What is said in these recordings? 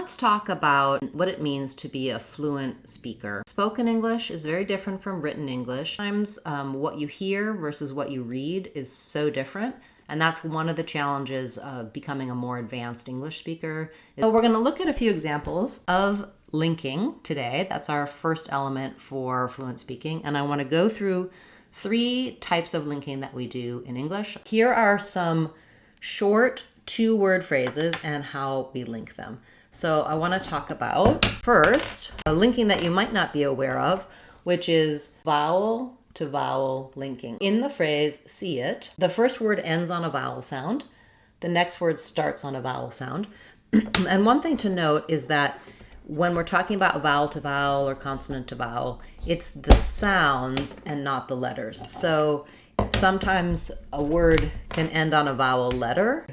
let's talk about what it means to be a fluent speaker. Spoken English is very different from written English. Sometimes what you hear versus what you read is so different. And that's one of the challenges of becoming a more advanced English speaker. So we're going to look at a few examples of linking today. That's our first element for fluent speaking. And I want to go through 3 types of linking that we do in English. Here are some short 2-word phrases and how we link them. So I want to talk about first a linking that you might not be aware of, which is vowel-to-vowel linking. In the phrase see-yit, the first word ends on a vowel sound. The next word starts on a vowel sound. And one thing to note is that when we're talking about vowel-to-vowel or consonant-to-vowel, it's the sounds and not the letters. So sometimes a word can end on a vowel letter.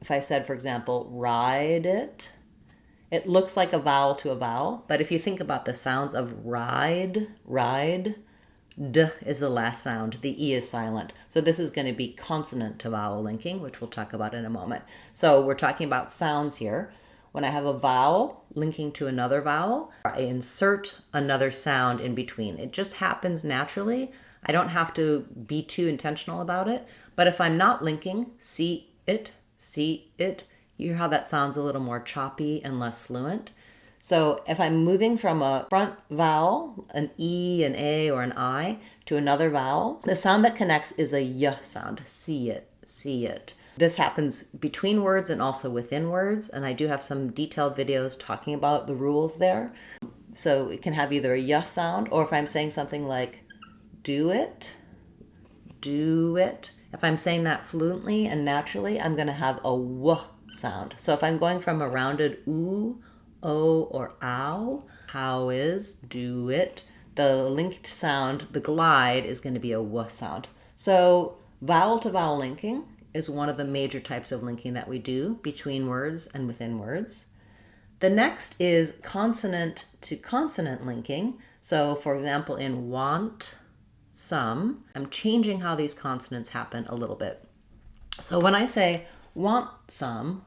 If I said, for example, ride it, it looks like a vowel to a vowel. But if you think about the sounds of ride, D is the last sound. The E is silent. So this is going to be consonant-to-vowel linking, which we'll talk about in a moment. So we're talking about sounds here. When I have a vowel linking to another vowel, I insert another sound in between. It just happens naturally. I don't have to be too intentional about it. But if I'm not linking, see-it, you hear how that sounds a little more choppy and less fluent. So if I'm moving from a front vowel, an E, an A, or an I, to another vowel, the sound that connects is a Y sound, see-it. This happens between words and also within words, and I do have some detailed videos talking about the rules there. So it can have either a Y sound, or if I'm saying something like do it. If I'm saying that fluently and naturally, I'm going to have a W sound. So if I'm going from a rounded oo, o, or ow, how is, do it, the linked sound, the glide, is going to be a W sound. So vowel-to-vowel linking is one of the major types of linking that we do between words and within words. The next is consonant-to-consonant linking. So for example, in want, some, I'm changing how these consonants happen a little bit. So when I say want some,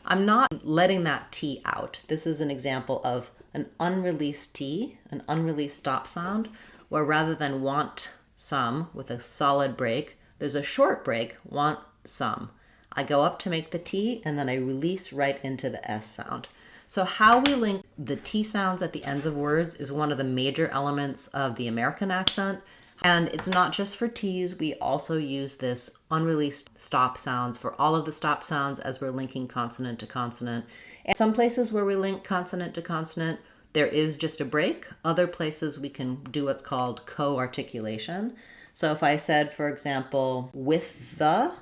I'm not letting that T out. This is an example of an unreleased T, an unreleased stop sound, where rather than want some with a solid break, there's a short break, want some. I go up to make the T and then I release right into the S sound. So how we link the T sounds at the ends of words is one of the major elements of the American accent. And it's not just for T's, we also use this unreleased stop sounds for all of the stop sounds as we're linking consonant to consonant. And some places where we link consonant to consonant, there is just a break. Other places we can do what's called co-articulation. So if I said, for example, with the,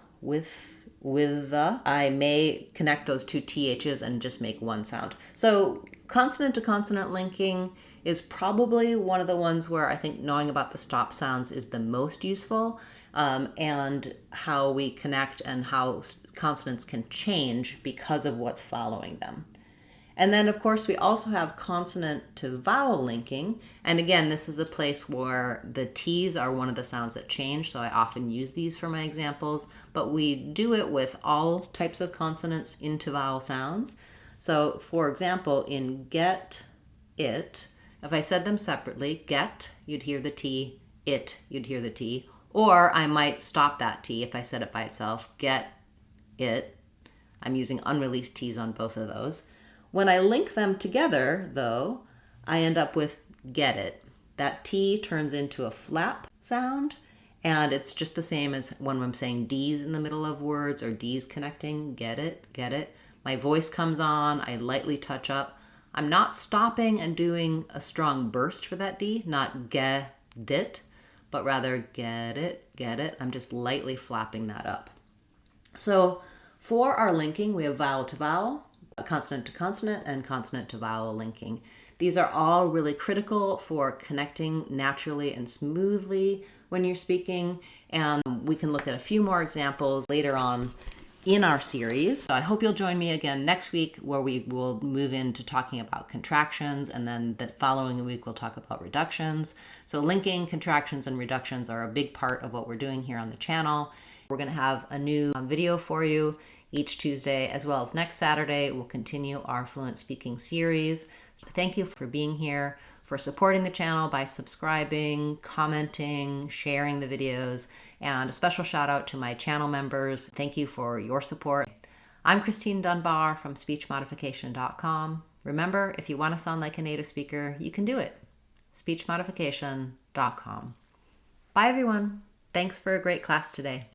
I may connect those 2 THs and just make one sound. So consonant to consonant linking is probably one of the ones where I think knowing about the stop sounds is the most useful, and how we connect and how consonants can change because of what's following them. And then, of course, we also have consonant-to-vowel linking. And again, this is a place where the T's are one of the sounds that change, so I often use these for my examples. But we do it with all types of consonants into vowel sounds. So, for example, in get, it, if I said them separately, get, you'd hear the T, it, you'd hear the T. Or I might stop that T if I said it by itself, get, it. I'm using unreleased T's on both of those. When I link them together, though, I end up with get it. That T turns into a flap sound, and it's just the same as when I'm saying D's in the middle of words or D's connecting, get it. My voice comes on, I lightly touch up. I'm not stopping and doing a strong burst for that D, not get it, but rather get it. I'm just lightly flapping that up. So for our linking, we have vowel to vowel, consonant to consonant, and consonant to vowel linking. These are all really critical for connecting naturally and smoothly when you're speaking, and we can look at a few more examples later on in our series. So I hope you'll join me again next week, where we will move into talking about contractions, and then the following week we'll talk about reductions. So linking, contractions, and reductions are a big part of what we're doing here on the channel. We're going to have a new video for you each Tuesday, as well as next Saturday. We'll continue our fluent speaking series. So thank you for being here, for supporting the channel by subscribing, commenting, sharing the videos, and a special shout out to my channel members. Thank you for your support. I'm Christine Dunbar from speechmodification.com. Remember, if you want to sound like a native speaker, you can do it. speechmodification.com. Bye, everyone. Thanks for a great class today.